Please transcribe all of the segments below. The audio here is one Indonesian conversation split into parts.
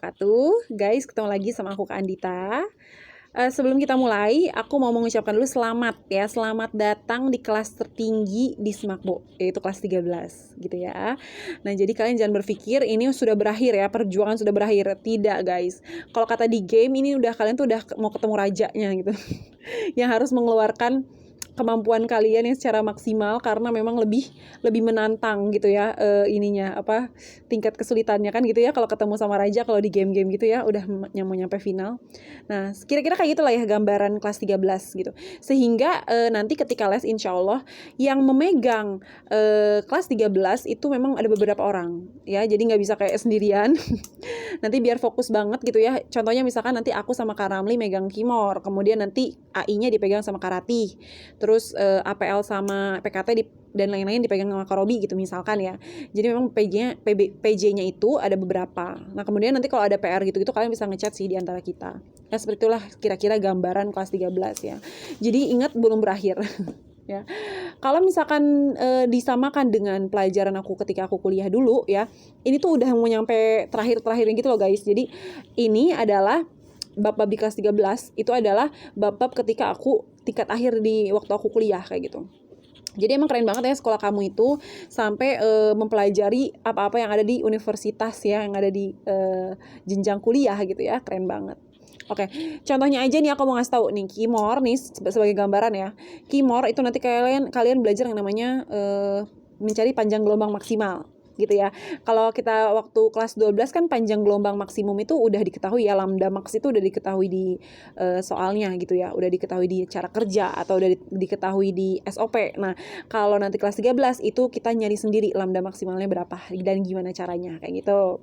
wabarakatuh. Guys, ketemu lagi sama aku Kak Andita. Sebelum kita mulai, aku mau mengucapkan dulu selamat ya. Selamat datang di kelas tertinggi di Semakbo, yaitu kelas 13 gitu ya. Nah, jadi kalian jangan berpikir ini sudah berakhir ya, perjuangan sudah berakhir. Tidak, guys. Kalau kata di game ini kalian tuh udah mau ketemu rajanya gitu. Yang harus mengeluarkan kemampuan kalian yang secara maksimal karena memang lebih menantang gitu ya, tingkat kesulitannya kan gitu ya kalau ketemu sama raja, kalau di game-game gitu ya udah nyampe final. Nah, kira-kira kayak gitulah ya gambaran kelas 13 gitu. Sehingga nanti ketika les insya Allah yang memegang kelas 13 itu memang ada beberapa orang ya, jadi nggak bisa kayak sendirian. Nanti biar fokus banget gitu ya. Contohnya misalkan nanti aku sama Kak Ramli megang Kimor, kemudian nanti AI-nya dipegang sama Karati, terus APL sama PKT dan lain-lain dipegang sama Kak Robi gitu misalkan ya. Jadi memang PJ-nya itu ada beberapa. Nah, kemudian nanti kalau ada PR gitu-gitu kalian bisa ngechat sih di antara kita. Ya seperti itulah kira-kira gambaran kelas 13 ya. Jadi ingat belum berakhir. Ya. Kalau misalkan disamakan dengan pelajaran aku ketika aku kuliah dulu ya, ini tuh udah mau nyampe terakhir-terakhirnya gitu loh guys. Jadi ini adalah bab-bab di kelas 13 itu adalah bab-bab ketika aku tingkat akhir di waktu aku kuliah kayak gitu. Jadi emang keren banget ya sekolah kamu itu sampai mempelajari apa-apa yang ada di universitas ya, yang ada di jenjang kuliah gitu ya, keren banget. Oke, contohnya aja nih aku mau ngasih tahu nih Kimor nih sebagai gambaran ya. Kimor itu nanti kalian belajar yang namanya mencari panjang gelombang maksimal gitu ya. Kalau kita waktu kelas 12 kan panjang gelombang maksimum itu udah diketahui ya, lambda max itu udah diketahui di soalnya gitu ya, udah diketahui di cara kerja atau udah diketahui di SOP. Nah, kalau nanti kelas 13 itu kita nyari sendiri lambda maksimalnya berapa dan gimana caranya kayak gitu.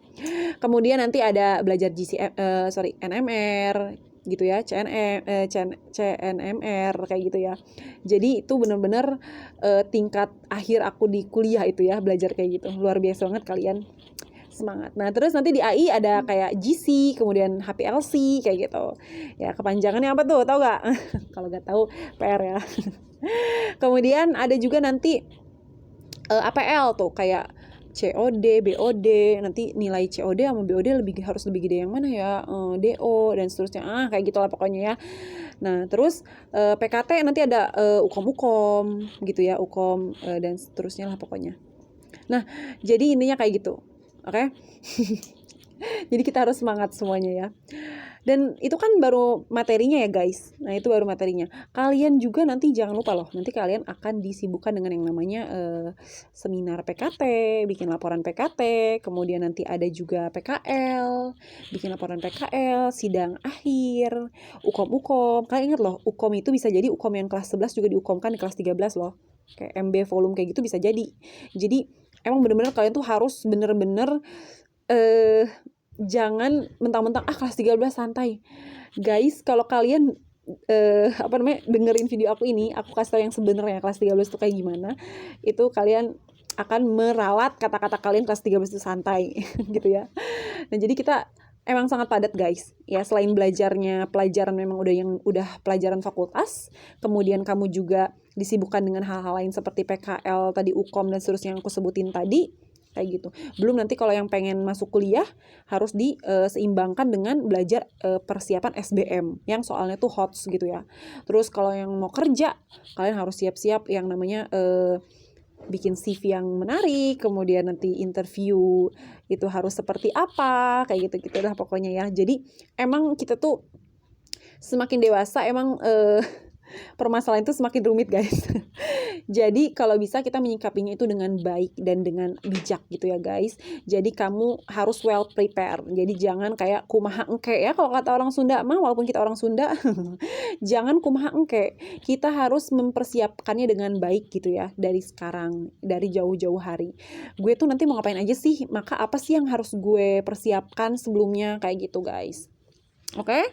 Kemudian nanti ada belajar NMR gitu ya, CNMR kayak gitu ya. Jadi itu benar-benar tingkat akhir aku di kuliah itu ya, belajar kayak gitu. Luar biasa banget kalian. Semangat. Nah, terus nanti di AI ada kayak GC, kemudian HPLC kayak gitu. Ya, kepanjangannya apa tuh? Tahu gak? Kalau gak tahu PR ya. Kemudian ada juga nanti APL tuh kayak COD, BOD, nanti nilai COD sama BOD harus lebih gede yang mana ya, DO dan seterusnya, kayak gitulah pokoknya ya. Nah, terus PKT nanti ada UKOM gitu ya, UKOM dan seterusnya lah pokoknya. Nah, jadi intinya kayak gitu, oke? Jadi kita harus semangat semuanya ya. Dan itu kan baru materinya ya guys. Nah, itu baru materinya. Kalian juga nanti jangan lupa loh, nanti kalian akan disibukkan dengan yang namanya seminar PKT, bikin laporan PKT, kemudian nanti ada juga PKL, bikin laporan PKL, sidang akhir, UKOM. Kalian ingat loh, UKOM itu bisa jadi UKOM yang kelas 11 juga diukomkan di kelas 13 loh. Kayak MB volume kayak gitu bisa jadi. Jadi emang bener-bener kalian tuh harus bener-bener jangan mentang-mentang kelas 13 santai. Guys, kalau kalian dengerin video aku ini, aku kasih tahu yang sebenarnya kelas 13 itu kayak gimana, itu kalian akan meralat kata-kata kalian kelas 13 itu santai gitu ya. Nah, jadi kita emang sangat padat guys. Ya, selain pelajaran memang udah pelajaran fakultas, kemudian kamu juga disibukkan dengan hal-hal lain seperti PKL tadi, UKOM dan seterusnya yang aku sebutin tadi. Kayak gitu. Belum nanti kalau yang pengen masuk kuliah harus diseimbangkan dengan belajar persiapan SBM yang soalnya tuh HOTS gitu ya. Terus kalau yang mau kerja, kalian harus siap-siap yang namanya bikin CV yang menarik, kemudian nanti interview itu harus seperti apa, kayak gitu-gitu lah pokoknya ya. Jadi emang kita tuh semakin dewasa emang permasalahan itu semakin rumit guys. Jadi kalau bisa kita menyikapinya itu dengan baik dan dengan bijak gitu ya guys. Jadi kamu harus well prepare. Jadi jangan kayak kumaha engke ya, kalau kata orang Sunda mah, walaupun kita orang Sunda jangan kumaha engke. Kita harus mempersiapkannya dengan baik gitu ya, dari sekarang, dari jauh-jauh hari. Gue tuh nanti mau ngapain aja sih, maka apa sih yang harus gue persiapkan sebelumnya, kayak gitu guys. Oke?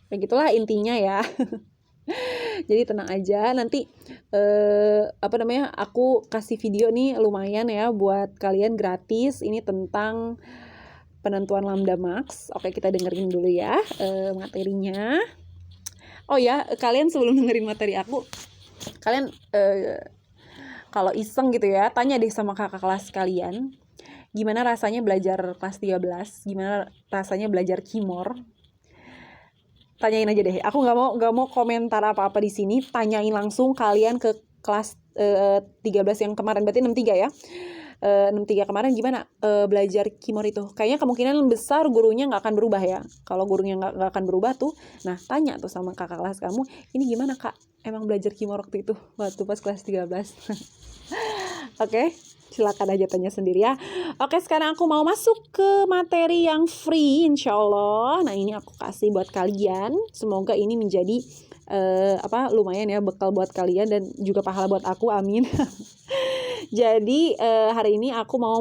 Kayak gitulah intinya ya. Jadi tenang aja, nanti aku kasih video nih lumayan ya buat kalian gratis. Ini tentang penentuan lambda max. Oke, kita dengerin dulu ya materinya. Oh ya, kalian sebelum dengerin materi aku, kalian kalau iseng gitu ya, tanya deh sama kakak kelas kalian. Gimana rasanya belajar kelas 13? Gimana rasanya belajar Kimor? Tanyain aja deh. Aku nggak mau komentar apa-apa di sini. Tanyain langsung kalian ke kelas 13 yang kemarin, berarti 63 ya. 63 kemarin gimana belajar Kimor itu? Kayaknya kemungkinan besar gurunya nggak akan berubah ya. Kalau gurunya nggak akan berubah tuh, nah tanya tuh sama kakak kelas kamu, ini gimana kak? Emang belajar Kimor waktu itu? Waktu pas kelas 13. Oke, silakan aja tanya sendiri ya. Oke, sekarang aku mau masuk ke materi yang free insya Allah. Nah ini aku kasih buat kalian. Semoga ini menjadi lumayan ya bekal buat kalian dan juga pahala buat aku, amin. Jadi hari ini aku mau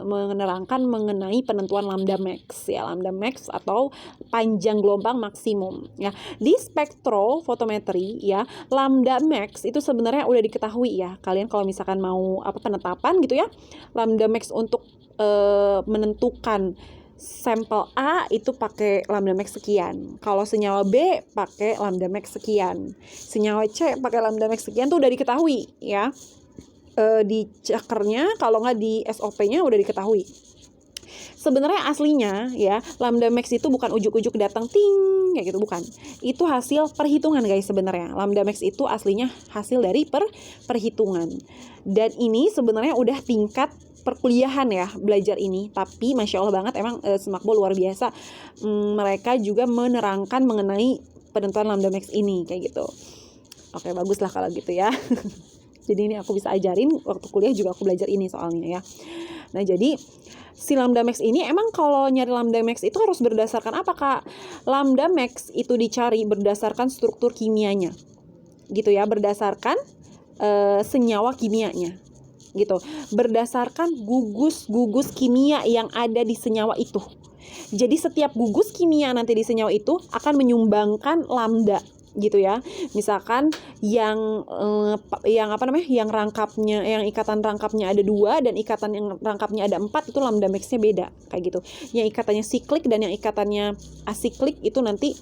menerangkan mengenai penentuan lambda max ya, lambda max atau panjang gelombang maksimum ya. Di spektrofotometri ya, lambda max itu sebenarnya udah diketahui ya. Kalian kalau misalkan mau penetapan gitu ya, lambda max untuk menentukan sampel A itu pakai lambda max sekian. Kalau senyawa B pakai lambda max sekian. Senyawa C pakai lambda max sekian tuh udah diketahui ya. Di cakernya, kalau nggak di SOP-nya udah diketahui. Sebenarnya aslinya ya, lambda max itu bukan ujuk-ujuk datang ting kayak gitu, bukan. Itu hasil perhitungan guys sebenarnya. Lambda max itu aslinya hasil dari perhitungan. Dan ini sebenarnya udah tingkat perkuliahan ya belajar ini, tapi masya Allah banget emang Semakbo luar biasa. Mereka juga menerangkan mengenai penentuan lambda max ini kayak gitu. Oke, bagus lah kalau gitu ya. Jadi ini aku bisa ajarin waktu kuliah juga aku belajar ini soalnya ya. Nah jadi si lambda max ini emang kalau nyari lambda max itu harus berdasarkan apa kak? Lambda max itu dicari berdasarkan struktur kimianya gitu ya, berdasarkan senyawa kimianya gitu, berdasarkan gugus kimia yang ada di senyawa itu. Jadi setiap gugus kimia nanti di senyawa itu akan menyumbangkan lambda gitu ya. Misalkan yang rangkapnya, yang ikatan rangkapnya ada 2 dan ikatan yang rangkapnya ada 4, itu lambda maxnya beda kayak gitu. Yang ikatannya siklik dan yang ikatannya asiklik itu nanti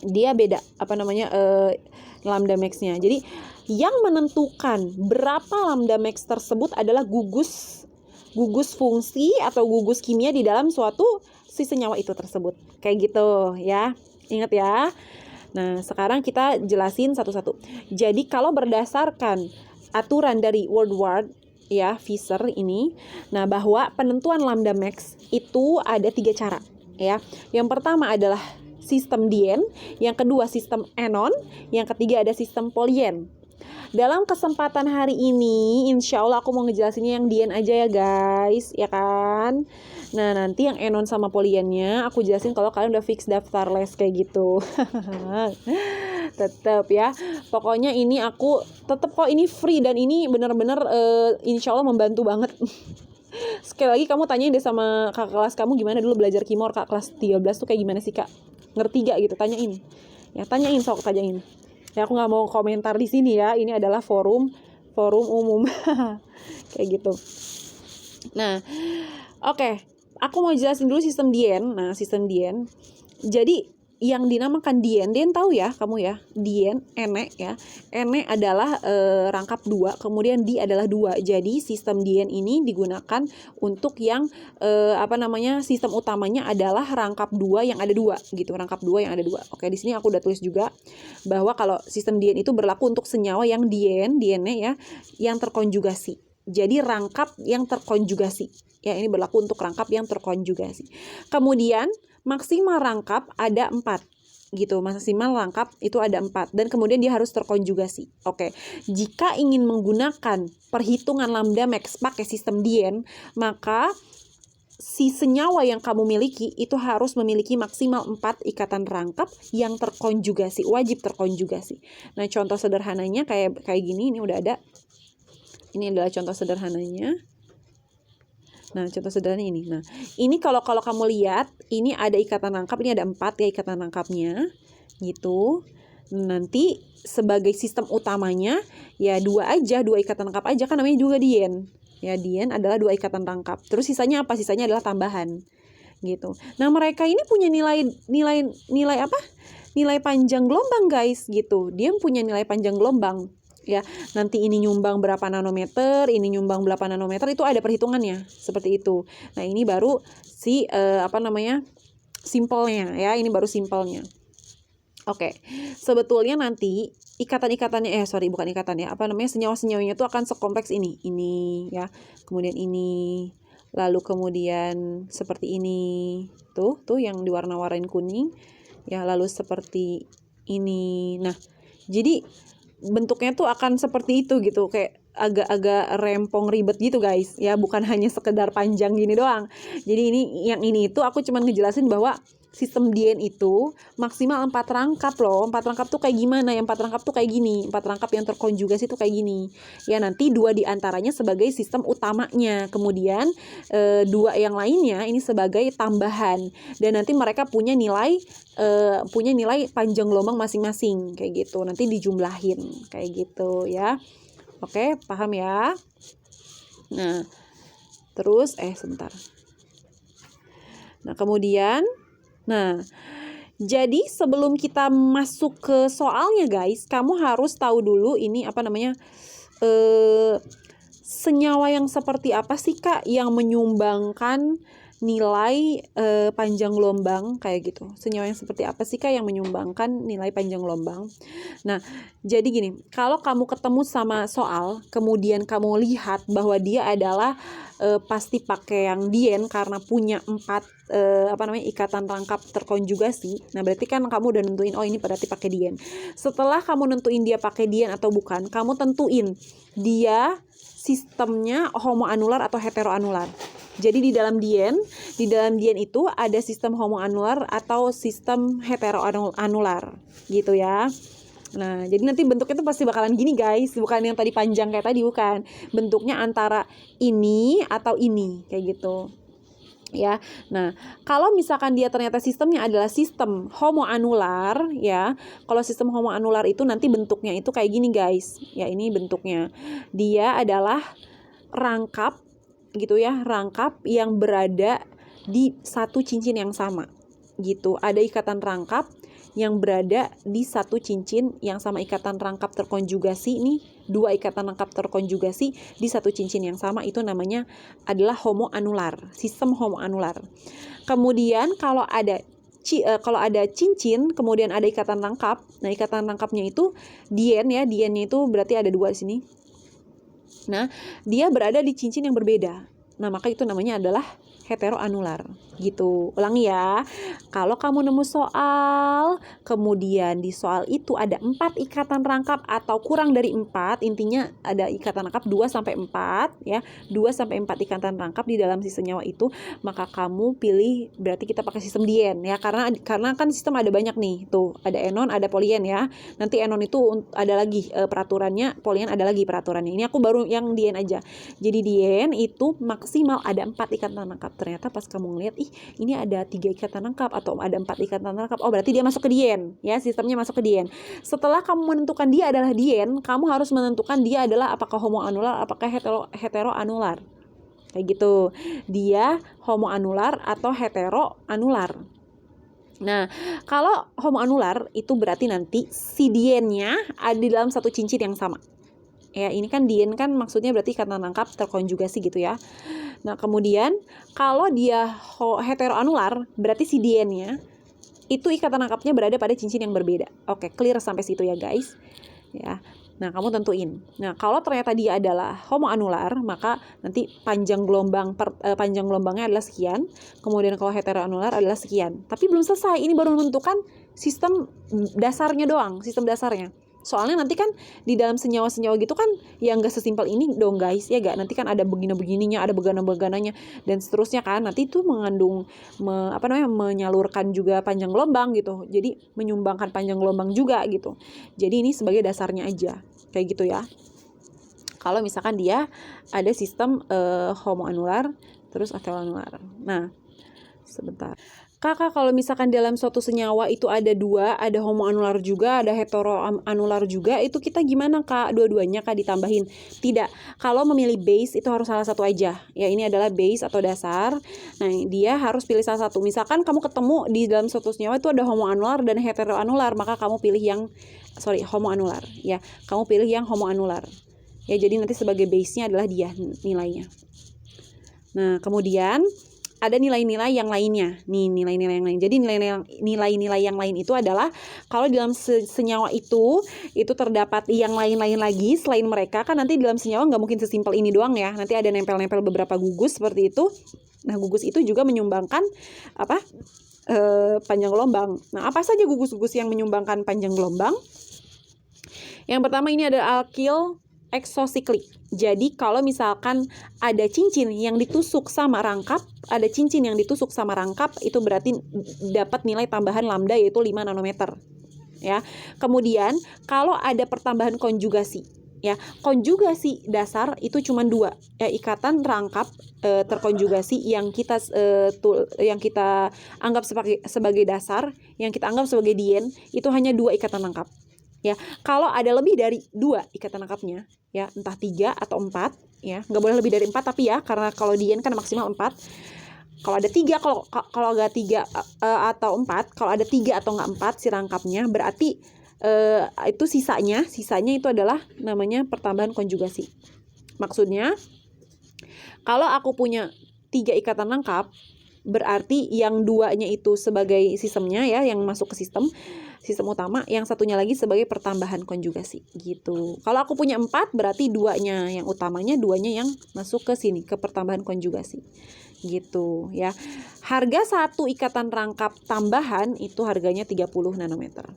dia beda lambda maxnya. Jadi yang menentukan berapa lambda max tersebut adalah gugus fungsi atau gugus kimia di dalam suatu si senyawa itu tersebut kayak gitu ya. Ingat ya. Nah, sekarang kita jelasin satu-satu. Jadi kalau berdasarkan aturan dari Woodward ya, Visser ini, nah bahwa penentuan lambda max itu ada 3 cara ya. Yang pertama adalah sistem Dien, yang kedua sistem Enon, yang ketiga ada sistem Polyen. Dalam kesempatan hari ini, insya Allah aku mau ngejelasinnya yang Dien aja ya guys, ya kan? Nah nanti yang Enon sama Polyennya aku jelasin kalau kalian udah fix daftar les kayak gitu. Tetap ya, pokoknya ini aku tetap kok ini free dan ini bener-bener insya Allah membantu banget. Sekali lagi kamu tanyain deh sama kakak kelas kamu gimana dulu belajar Kimor kak kelas 13 tuh kayak gimana sih kak? Ngerti gak gitu, tanyain. Ya tanyain, tanyain. Ya aku nggak mau komentar di sini ya, ini adalah forum umum. Kayak gitu. Nah, oke. Aku mau jelasin dulu sistem Dien. Nah, sistem Dien. Jadi yang dinamakan Dien tahu ya kamu ya, Dien, Ene ya. Ene adalah rangkap 2, kemudian Di adalah 2. Jadi sistem Dien ini digunakan untuk yang sistem utamanya adalah rangkap 2 yang ada 2 gitu, rangkap 2 yang ada 2. Oke, di sini aku udah tulis juga bahwa kalau sistem Dien itu berlaku untuk senyawa yang Diene ya, yang terkonjugasi. Jadi rangkap yang terkonjugasi. Ya, ini berlaku untuk rangkap yang terkonjugasi. Kemudian maksimal rangkap ada 4 gitu. Maksimal rangkap itu ada 4 dan kemudian dia harus terkonjugasi. Oke. Jika ingin menggunakan perhitungan lambda max pakai sistem Dien, maka si senyawa yang kamu miliki itu harus memiliki maksimal 4 ikatan rangkap yang terkonjugasi, wajib terkonjugasi. Nah, contoh sederhananya kayak gini, ini udah ada. Ini adalah contoh sederhananya. Nah, contoh sederhana ini. Nah, ini kalau kamu lihat, ini ada ikatan rangkap, ini ada 4 ya ikatan rangkapnya, gitu. Nanti sebagai sistem utamanya, ya 2 ikatan rangkap aja, kan namanya juga Dien. Ya, Dien adalah 2 ikatan rangkap. Terus sisanya apa? Sisanya adalah tambahan, gitu. Nah, mereka ini punya nilai apa? Nilai panjang gelombang guys, gitu. Dia punya nilai panjang gelombang. ya. Nanti ini nyumbang berapa nanometer, ini nyumbang berapa nanometer, itu ada perhitungannya seperti itu. Nah, ini baru si simpelnya ya. Ini baru simpelnya. Oke. Sebetulnya nanti ikatan-ikatannya bukan ikatan ya. Senyawa-senyawanya itu akan sekompleks ini. Ini ya. Kemudian ini, lalu kemudian seperti ini. Tuh yang diwarna-warnain kuning. Ya, lalu seperti ini. Nah, jadi bentuknya tuh akan seperti itu gitu, kayak agak-agak rempong ribet gitu guys ya, bukan hanya sekedar panjang gini doang. Jadi ini itu aku cuma ngejelasin bahwa sistem DIEN itu maksimal 4 rangkap loh. 4 rangkap tuh kayak gimana? Yang 4 rangkap tuh kayak gini. 4 rangkap yang terkonjugasi tuh kayak gini. Ya, nanti 2 diantaranya sebagai sistem utamanya. Kemudian 2 yang lainnya ini sebagai tambahan. Dan nanti mereka punya nilai panjang gelombang masing-masing kayak gitu. Nanti dijumlahin kayak gitu ya. Oke, paham ya? Nah, terus sebentar. Nah, kemudian jadi sebelum kita masuk ke soalnya guys, kamu harus tahu dulu ini senyawa yang seperti apa sih Kak yang menyumbangkan nilai panjang gelombang kayak gitu. Senyawa yang seperti apa sih Kak yang menyumbangkan nilai panjang gelombang? Nah, jadi gini, kalau kamu ketemu sama soal, kemudian kamu lihat bahwa dia adalah pasti pakai yang DIEN karena punya 4 ikatan rangkap terkonjugasi. Nah, berarti kan kamu udah nentuin ini berarti pakai DIEN. Setelah kamu nentuin dia pakai DIEN atau bukan, kamu tentuin dia sistemnya homoanular atau heteroanular. Jadi di dalam DIEN itu ada sistem homoanular atau sistem heteroanular gitu ya. Nah, jadi nanti bentuknya tuh pasti bakalan gini guys, bukan yang tadi panjang kayak tadi, bukan. Bentuknya antara ini atau ini kayak gitu. Ya. Nah, kalau misalkan dia ternyata sistemnya adalah sistem homoanular ya. Kalau sistem homoanular itu nanti bentuknya itu kayak gini guys. Ya, ini bentuknya. Dia adalah rangkap gitu ya, rangkap yang berada di satu cincin yang sama gitu. Ada ikatan rangkap yang berada di satu cincin yang sama, ikatan rangkap terkonjugasi nih, 2 ikatan rangkap terkonjugasi di satu cincin yang sama, itu namanya adalah homoanular, sistem homoanular. Kemudian kalau ada cincin kemudian ada ikatan rangkap, nah ikatan rangkapnya itu DIEN ya, DIEN-nya itu berarti ada 2 di sini. Nah, dia berada di cincin yang berbeda. Nah, maka itu namanya adalah heteroanular gitu. Ulangi ya. Kalau kamu nemu soal, kemudian di soal itu ada 4 ikatan rangkap atau kurang dari 4, intinya ada ikatan rangkap 2 sampai 4 ya. 2 sampai 4 ikatan rangkap di dalam si senyawa itu, maka kamu pilih berarti kita pakai sistem DIEN ya, karena kan sistem ada banyak nih. Tuh, ada enon, ada polien ya. Nanti enon itu ada lagi peraturannya, polien ada lagi peraturannya. Ini aku baru yang DIEN aja. Jadi DIEN itu maksimal ada 4 ikatan rangkap. Ternyata pas kamu ngeliat, ini ada 3 ikatan rangkap atau ada 4 ikatan rangkap, oh berarti dia masuk ke DIEN ya, sistemnya masuk ke DIEN. Setelah kamu menentukan dia adalah DIEN, kamu harus menentukan dia adalah apakah homoanular, apakah heteroanular kayak gitu. Dia homoanular atau heteroanular. Nah, kalau homoanular itu berarti nanti si DIEN-nya ada di dalam satu cincin yang sama. Ya, ini kan DIEN kan maksudnya berarti ikatan rangkap terkonjugasi gitu ya. Nah, kemudian kalau dia heteroanular, berarti si DIEN-nya itu ikatan rangkapnya berada pada cincin yang berbeda. Oke, clear sampai situ ya guys. Ya. Nah, kamu tentuin. Nah, kalau ternyata dia adalah homoanular, maka nanti panjang gelombangnya adalah sekian. Kemudian kalau heteroanular adalah sekian. Tapi belum selesai. Ini baru menentukan sistem dasarnya doang, sistem dasarnya. Soalnya nanti kan di dalam senyawa-senyawa gitu kan ya nggak sesimpel ini dong guys, ya nggak, nanti kan ada begini-begininya, ada begana-begananya dan seterusnya kan, nanti itu mengandung menyalurkan juga panjang gelombang gitu, jadi menyumbangkan panjang gelombang juga gitu. Jadi ini sebagai dasarnya aja kayak gitu ya. Kalau misalkan dia ada sistem homoanular terus heteroanular. Nah, sebentar. Kakak kalau misalkan dalam suatu senyawa itu ada dua, ada homoanular juga, ada heteroanular juga, itu kita gimana Kak? Dua-duanya Kak ditambahin? Tidak. Kalau memilih base itu harus salah satu aja. Ya, ini adalah base atau dasar. Nah, dia harus pilih salah satu. Misalkan kamu ketemu di dalam suatu senyawa itu ada homoanular dan heteroanular, maka kamu pilih yang homoanular. Ya, kamu pilih yang homoanular. Ya, jadi nanti sebagai base-nya adalah dia nilainya. Nah, kemudian ada nilai-nilai yang lainnya. Nih, nilai-nilai yang lain. Jadi nilai-nilai yang lain itu adalah kalau di dalam senyawa itu terdapat yang lain-lain lagi selain mereka, kan nanti di dalam senyawa nggak mungkin sesimpel ini doang ya. Nanti ada nempel-nempel beberapa gugus seperti itu. Nah, gugus itu juga menyumbangkan panjang gelombang. Nah, apa saja gugus-gugus yang menyumbangkan panjang gelombang? Yang pertama ini ada alkyl eksosiklik. Jadi kalau misalkan ada cincin yang ditusuk sama rangkap, itu berarti dapat nilai tambahan lambda yaitu 5 nanometer. Ya. Kemudian kalau ada pertambahan konjugasi, ya, konjugasi dasar itu cuma 2. Ya, ikatan rangkap terkonjugasi yang kita anggap sebagai dasar, yang kita anggap sebagai dien, itu hanya 2 ikatan rangkap. Ya, kalau ada lebih dari 2 ikatan rangkapnya, ya, entah 3 atau 4, ya, nggak boleh lebih dari 4 tapi ya, karena kalau dien kan maksimal 4. Kalau ada 3, kalau nggak 3 atau 4, kalau ada 3 atau nggak 4 si rangkapnya, berarti itu sisanya itu adalah namanya pertambahan konjugasi. Maksudnya, kalau aku punya 3 ikatan rangkap, berarti yang 2-nya itu sebagai sistemnya ya, yang masuk ke sistem utama, yang satunya lagi sebagai pertambahan konjugasi gitu. Kalau aku punya 4, berarti 2-nya yang utamanya, 2-nya yang masuk ke sini, ke pertambahan konjugasi gitu ya. Harga 1 ikatan rangkap tambahan itu harganya 30 nanometer.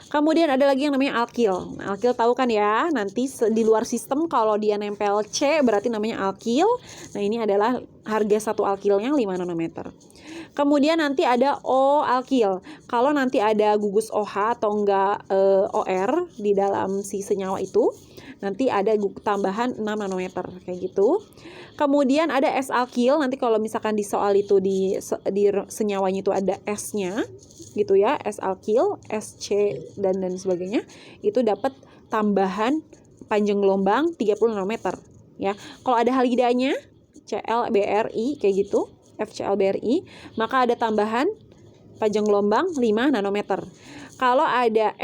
Kemudian ada lagi yang namanya alkyl. Nah, alkyl tahu kan ya, nanti di luar sistem kalau dia nempel C berarti namanya alkyl. Nah, ini adalah harga 1 alkylnya 5 nanometer. Kemudian nanti ada O alkyl. Kalau nanti ada gugus OH atau enggak OR di dalam si senyawa itu, nanti ada tambahan 6 nanometer kayak gitu. Kemudian ada S alkyl. Nanti kalau misalkan di soal itu di senyawanya itu ada S-nya gitu ya, S alkyl, SC dan sebagainya, itu dapat tambahan panjang gelombang 30 nanometer ya. Kalau ada halidanya ClBr(I) kayak gitu, FClBr(I), maka ada tambahan panjang gelombang 5 nanometer. Kalau ada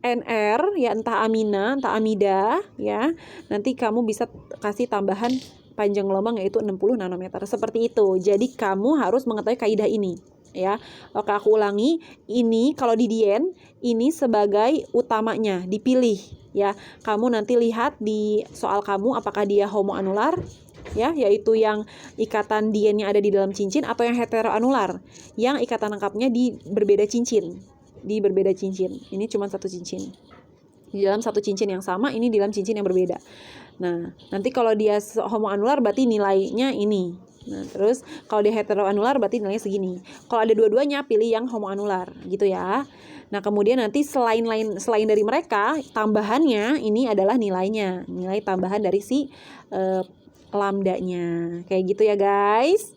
NR ya, entah amina, entah amida ya, nanti kamu bisa kasih tambahan panjang gelombang yaitu 60 nanometer. Seperti itu. Jadi kamu harus mengetahui kaidah ini ya. Oke, aku ulangi. Ini kalau di dien, ini sebagai utamanya dipilih ya. Kamu nanti lihat di soal kamu apakah dia homoanular ya, yaitu yang ikatan diennya ada di dalam cincin, atau yang heteroanular yang ikatan rangkapnya di berbeda cincin. Ini cuma 1 cincin. Di dalam 1 cincin yang sama, ini di dalam cincin yang berbeda. Nah, nanti kalau dia homoanular berarti nilainya ini. Nah, terus kalau dia heteroanular berarti nilainya segini. Kalau ada dua-duanya, pilih yang homoanular gitu ya. Nah, kemudian nanti selain dari mereka, tambahannya ini adalah nilai tambahan dari si lambdanya. Kayak gitu ya, guys.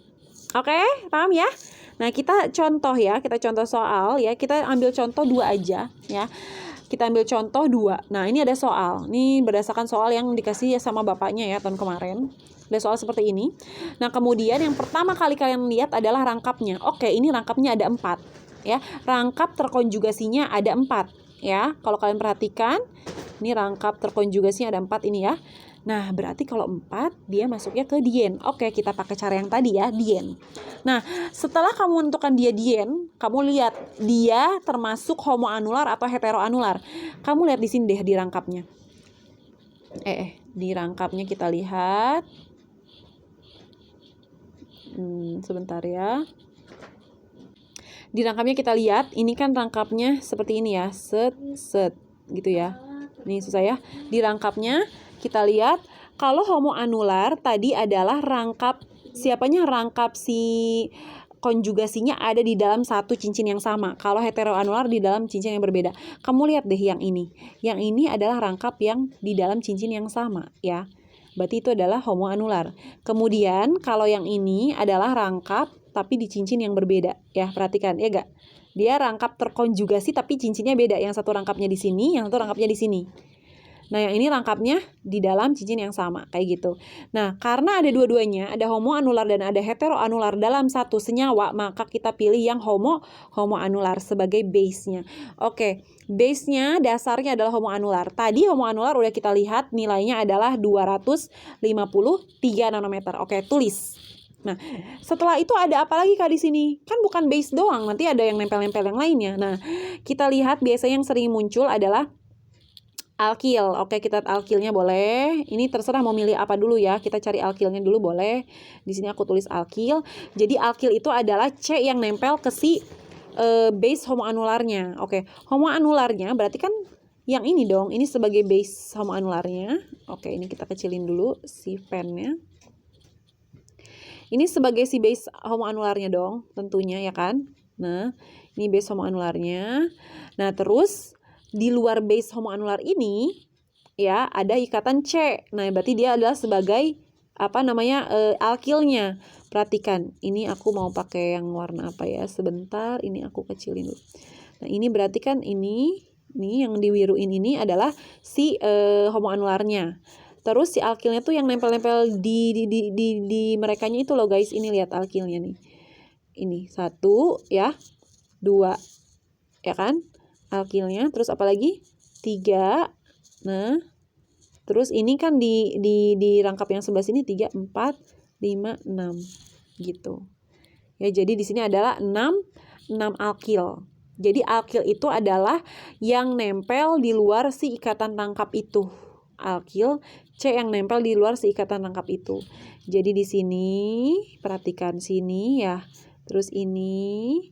Oke, paham ya? Nah, kita contoh soal ya. Kita ambil contoh 2 aja ya. Kita ambil contoh 2. Nah, ini ada soal. Ini berdasarkan soal yang dikasih sama bapaknya ya tahun kemarin. Ada soal seperti ini. Nah, kemudian yang pertama kali kalian lihat adalah rangkapnya. Oke, ini rangkapnya ada 4 ya. Rangkap terkonjugasinya ada 4 ya. Kalau kalian perhatikan, ini rangkap terkonjugasinya ada 4 ini ya. Nah, berarti kalau 4 dia masuknya ke dien. Oke, kita pakai cara yang tadi ya, dien. Nah, setelah kamu menentukan dia dien, kamu lihat dia termasuk homoanular atau heteroanular. Kamu lihat di sini deh di rangkapnya. Di rangkapnya kita lihat. Sebentar ya. Di rangkapnya kita lihat, ini kan rangkapnya seperti ini ya, set gitu ya. Ini susah ya. Di rangkapnya kita lihat, kalau homoanular tadi adalah rangkap si konjugasinya ada di dalam 1 cincin yang sama. Kalau heteroanular di dalam cincin yang berbeda. Kamu lihat deh yang ini. Yang ini adalah rangkap yang di dalam cincin yang sama ya. Berarti itu adalah homoanular. Kemudian kalau yang ini adalah rangkap tapi di cincin yang berbeda. Ya, perhatikan, ya gak? Dia rangkap terkonjugasi tapi cincinnya beda. Yang satu rangkapnya di sini, yang satu rangkapnya di sini. Nah, yang ini rangkapnya di dalam cincin yang sama, kayak gitu. Nah, karena ada dua-duanya, ada homoanular dan ada heteroanular dalam satu senyawa, maka kita pilih yang homoanular sebagai base-nya. Oke, base-nya dasarnya adalah homoanular. Tadi homoanular udah kita lihat nilainya adalah 253 nanometer. Oke, tulis. Nah, setelah itu ada apa lagi Kak di sini? Kan bukan base doang, nanti ada yang nempel-nempel yang lainnya. Nah, kita lihat biasanya yang sering muncul adalah alkil. Oke, kita alkilnya boleh. Ini terserah mau milih apa dulu ya. Kita cari alkilnya dulu boleh. Di sini aku tulis alkil. Jadi alkil itu adalah C yang nempel ke si base homoanularnya. Oke, homoanularnya berarti kan yang ini dong. Ini sebagai base homoanularnya. Oke, ini kita kecilin dulu si pennya. Ini sebagai si base homoanularnya dong, tentunya ya kan. Nah, ini base homoanularnya. Nah, terus di luar base homoanular ini ya ada ikatan C. Nah, berarti dia adalah sebagai alkilnya. Perhatikan, ini aku mau pakai yang warna apa ya? Sebentar, ini aku kecilin dulu. Nah, ini berarti kan ini yang diwiruin ini adalah si homoanularnya. Terus si alkilnya tuh yang nempel-nempel di merekanya itu loh guys. Ini lihat alkilnya nih. Ini 1 ya, 2 ya kan? Alkilnya, terus apa lagi? 3. Nah, terus ini kan di rangkap yang sebelah sini 3, 4, 5, 6 gitu. Ya, jadi di sini adalah 6 alkil. Jadi alkil itu adalah yang nempel di luar si ikatan rangkap itu. Alkil C yang nempel di luar si ikatan rangkap itu. Jadi di sini perhatikan sini ya. Terus ini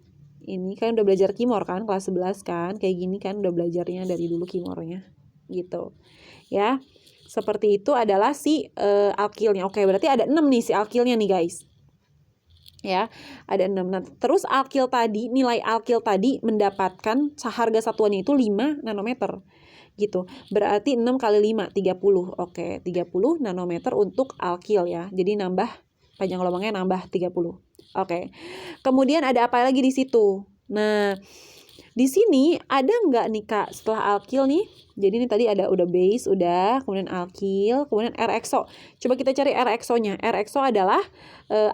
kan udah belajar kimor kan kelas 11 kan. Kayak gini kan udah belajarnya dari dulu kimornya. Gitu. Ya. Seperti itu adalah si alkilnya. Oke, berarti ada 6 nih si alkilnya nih guys. Ya, ada 6. Nah, terus nilai alkil tadi mendapatkan harga satuannya itu 5 nanometer. Gitu. Berarti 6 kali 5, 30. Oke, 30 nanometer untuk alkil ya. Jadi nambah panjang gelombangnya nambah 30. Oke. Kemudian ada apa lagi di situ? Nah, di sini ada nggak nih Kak setelah alkil nih? Jadi ini tadi ada udah base, udah, kemudian alkil, kemudian R-exo. Coba kita cari R-exo-nya. R-exo adalah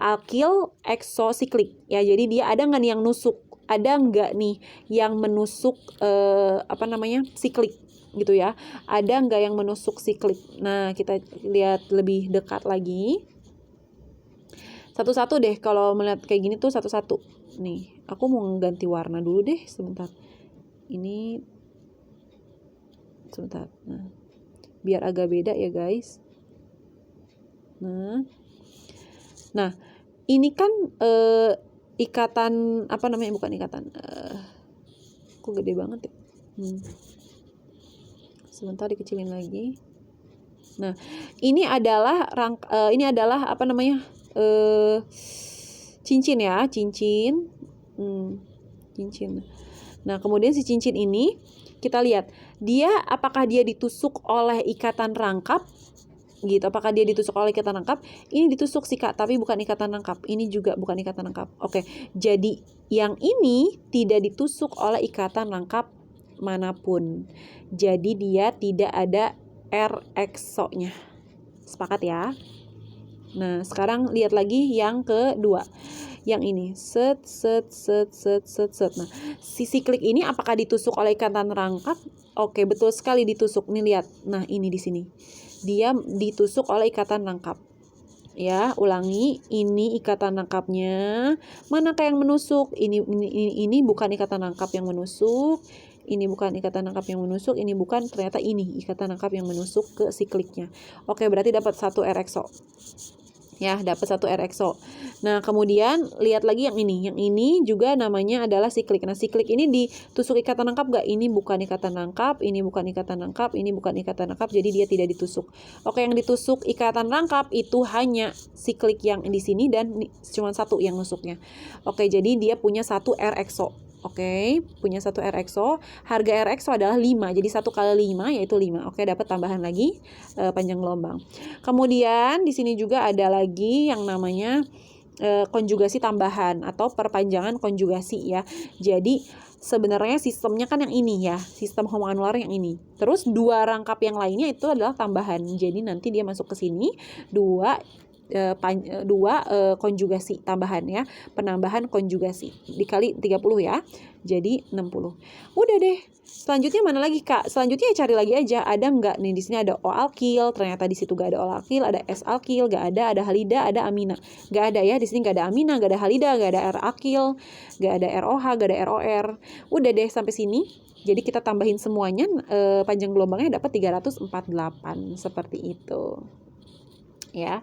alkil eksosiklik. Ya, jadi dia ada nggak nih yang nusuk? Ada nggak nih yang menusuk siklik? Gitu ya, ada nggak yang menusuk siklik? Nah, kita lihat lebih dekat lagi. Satu-satu deh, kalau melihat kayak gini tuh satu-satu. Nih, aku mau ganti warna dulu deh, sebentar. Ini, sebentar. Nah, biar agak beda ya guys. Nah, ini kan ikatan bukan ikatan. Kok gede banget ya? Sebentar dikecilin lagi. Nah, ini adalah cincin ya, cincin. Cincin. Nah, kemudian si cincin ini kita lihat apakah dia ditusuk oleh ikatan rangkap gitu. Apakah dia ditusuk oleh ikatan rangkap? Ini ditusuk sih Kak, tapi bukan ikatan rangkap. Ini juga bukan ikatan rangkap. Oke. Jadi yang ini tidak ditusuk oleh ikatan rangkap manapun. Jadi dia tidak ada R-exo-nya. Sepakat ya? Nah, sekarang lihat lagi yang kedua. Yang ini set. Nah, si siklik ini apakah ditusuk oleh ikatan rangkap? Oke, betul sekali ditusuk. Nih lihat. Nah, ini di sini. Dia ditusuk oleh ikatan rangkap. Ya, ulangi. Ini ikatan rangkapnya. Manakah yang menusuk? Ini bukan ikatan rangkap yang menusuk. Ini bukan ikatan rangkap yang menusuk. Ini bukan, ternyata ini ikatan rangkap yang menusuk ke sikliknya. Oke, berarti dapat 1 R-exo. Ya, dapat 1 R-exo. Nah, kemudian lihat lagi yang ini. Yang ini juga namanya adalah siklik. Nah, siklik ini ditusuk ikatan rangkap gak? Ini bukan ikatan rangkap, ini bukan ikatan rangkap, ini bukan ikatan rangkap, jadi dia tidak ditusuk. Oke, yang ditusuk ikatan rangkap itu hanya siklik yang di sini dan cuma 1 yang nusuknya. Oke, jadi dia punya 1 R-exo. Oke, punya 1 R-exo. Harga R-exo adalah 5. Jadi 1 kali 5 yaitu 5. Oke, dapat tambahan lagi panjang gelombang. Kemudian di sini juga ada lagi yang namanya konjugasi tambahan atau perpanjangan konjugasi ya. Jadi sebenarnya sistemnya kan yang ini ya, sistem homoanular yang ini. Terus dua rangkap yang lainnya itu adalah tambahan. Jadi nanti dia masuk ke sini dua konjugasi tambahan ya, penambahan konjugasi dikali 30 ya, jadi 60. Udah deh, selanjutnya mana lagi Kak? Selanjutnya cari lagi aja, ada nggak nih di sini ada O alkil, ternyata di situ gak ada O alkil, ada S alkil, gak ada halida, ada amina, gak ada ya, di sini gak ada amina, gak ada halida, gak ada R alkil, gak ada ROH, gak ada ROR. Udah deh sampai sini. Jadi kita tambahin semuanya, panjang gelombangnya dapat 348 seperti itu ya.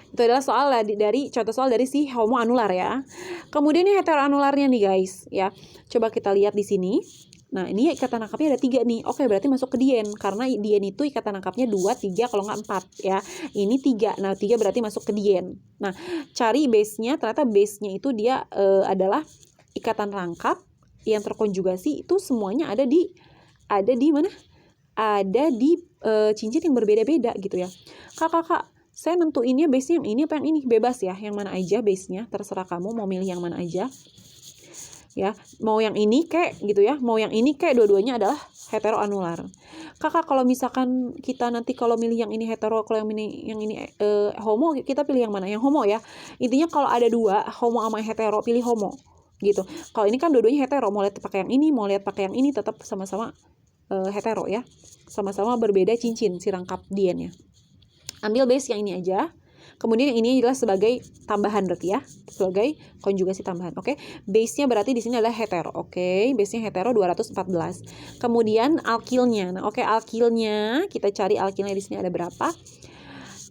Itu adalah soal dari contoh soal dari si homoanular ya. Kemudian ini heteroanularnya nih guys ya. Coba kita lihat di sini. Nah ini ikatan rangkapnya ada 3 nih. Oke berarti masuk ke dien. Karena dien itu ikatan rangkapnya 2, 3 kalau nggak 4 ya. Ini 3. Nah 3 berarti masuk ke dien. Nah cari base-nya. Ternyata base-nya itu dia adalah ikatan rangkap yang terkonjugasi itu semuanya ada di mana? Ada di cincin yang berbeda-beda gitu ya. Kak, saya nentuinnya base-nya yang ini apa yang ini, bebas ya, yang mana aja base-nya, terserah kamu mau milih yang mana aja ya, mau yang ini kek gitu ya, mau yang ini kek, dua-duanya adalah heteroanular. Kakak kalau misalkan kita nanti kalau milih yang ini hetero, kalau yang ini homo, kita pilih yang mana? Yang homo ya. Intinya kalau ada dua, homo sama hetero, pilih homo gitu. Kalau ini kan dua-duanya hetero, mau lihat pakai yang ini, mau lihat pakai yang ini, tetap sama-sama hetero ya, sama-sama berbeda cincin si rangkap diennya. Ambil base yang ini aja. Kemudian yang ini adalah sebagai tambahan berarti ya, sebagai konjugasi tambahan. Oke. Base-nya berarti di sini adalah hetero. Oke, base-nya hetero 214. Kemudian alkilnya. Nah, oke, alkilnya kita cari alkilnya di sini ada berapa?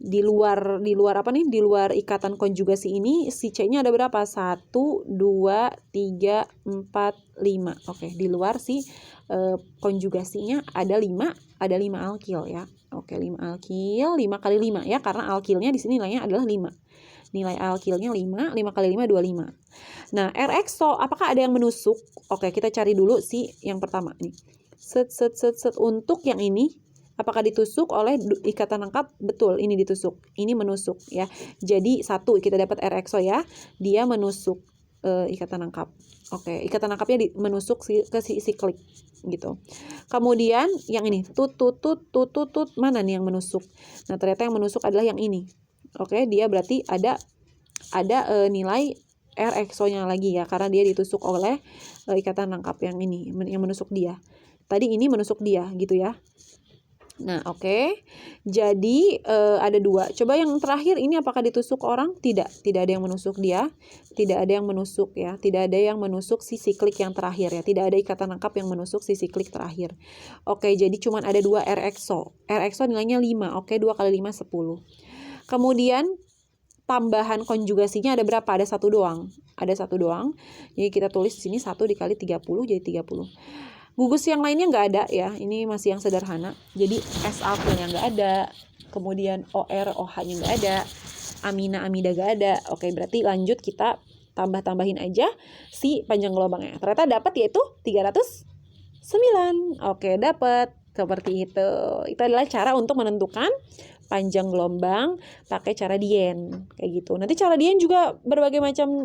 Di luar apa nih? Di luar ikatan konjugasi ini si C-nya ada berapa? 1 2 3 4 5. Oke, di luar si konjugasinya ada 5 alkil ya. Oke, 5 alkil, 5 kali 5 ya, karena alkilnya di sini nilainya adalah 5. Nilai alkilnya 5 kali 5 25. Nah, R-exo apakah ada yang menusuk? Oke, kita cari dulu si yang pertama nih. Set untuk yang ini apakah ditusuk oleh ikatan rangkap? Betul, ini ditusuk. Ini menusuk ya. Jadi 1 kita dapat R-exo ya. Dia menusuk ikatan rangkap. Oke, ikatan rangkapnya menusuk ke si siklik gitu. Kemudian yang ini tut mana nih yang menusuk? Nah, ternyata yang menusuk adalah yang ini. Oke, dia berarti ada nilai R-exo-nya lagi ya, karena dia ditusuk oleh ikatan rangkap yang ini, yang menusuk dia. Tadi ini menusuk dia gitu ya. Nah, oke. Jadi ada 2. Coba yang terakhir ini apakah ditusuk orang? Tidak ada yang menusuk dia. Tidak ada yang menusuk ya. Tidak ada yang menusuk si siklik yang terakhir ya. Tidak ada ikatan rangkap yang menusuk si siklik terakhir. Oke, jadi cuma ada 2 R-exo. R-exo nilainya 5. Oke, 2 kali 5 10. Kemudian tambahan konjugasinya ada berapa? Ada 1 doang. Ada 1 doang. Jadi kita tulis di sini 1 dikali 30 jadi 30. Gugus yang lainnya nggak ada ya, ini masih yang sederhana. Jadi S alkilnya nggak ada, kemudian OR, OH-nya nggak ada, amina, amida nggak ada. Oke, berarti lanjut kita tambahin aja si panjang gelombangnya. Ternyata dapat yaitu 309. Oke, dapat seperti itu. Itu adalah cara untuk menentukan panjang gelombang pakai cara dien kayak gitu. Nanti cara dien juga berbagai macam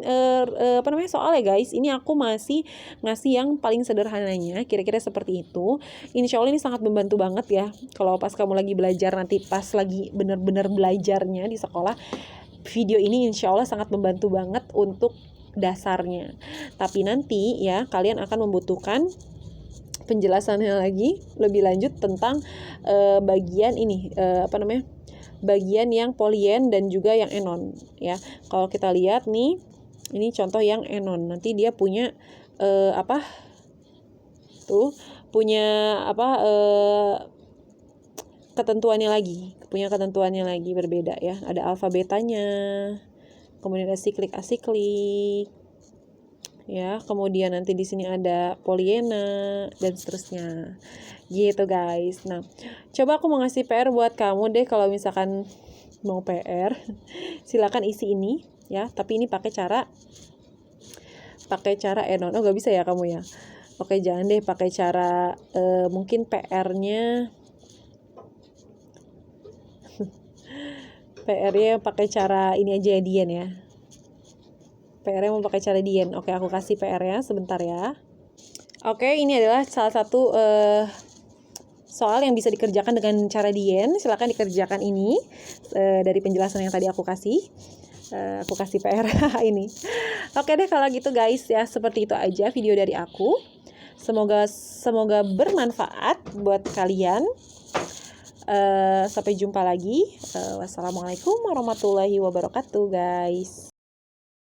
soal ya guys. Ini aku masih ngasih yang paling sederhananya, kira-kira seperti itu. Insya Allah ini sangat membantu banget ya kalau pas kamu lagi belajar, nanti pas lagi bener-bener belajarnya di sekolah. Video ini insya Allah sangat membantu banget untuk dasarnya. Tapi nanti ya kalian akan membutuhkan penjelasannya lagi lebih lanjut tentang bagian ini bagian yang polien dan juga yang enon ya. Kalau kita lihat nih, ini contoh yang enon. Nanti dia punya ketentuannya lagi berbeda ya. Ada alfa betanya, kemudian ada siklik asiklik ya, kemudian nanti di sini ada poliena dan seterusnya gitu guys. Nah, coba aku mau ngasih PR buat kamu deh, kalau misalkan mau PR silakan isi ini ya, tapi ini pakai cara enon. Oh, gak bisa ya kamu ya. Oke, jangan deh pakai cara mungkin PR-nya pakai cara ini aja ya, Dian ya. PR-nya mau pakai cara Dien. Oke, aku kasih PR-nya sebentar ya. Oke, ini adalah salah satu soal yang bisa dikerjakan dengan cara Dien. Silakan dikerjakan ini dari penjelasan yang tadi aku kasih. Aku kasih PR ini. Oke deh kalau gitu guys ya, seperti itu aja video dari aku. Semoga bermanfaat buat kalian. Sampai jumpa lagi. Wassalamualaikum warahmatullahi wabarakatuh guys.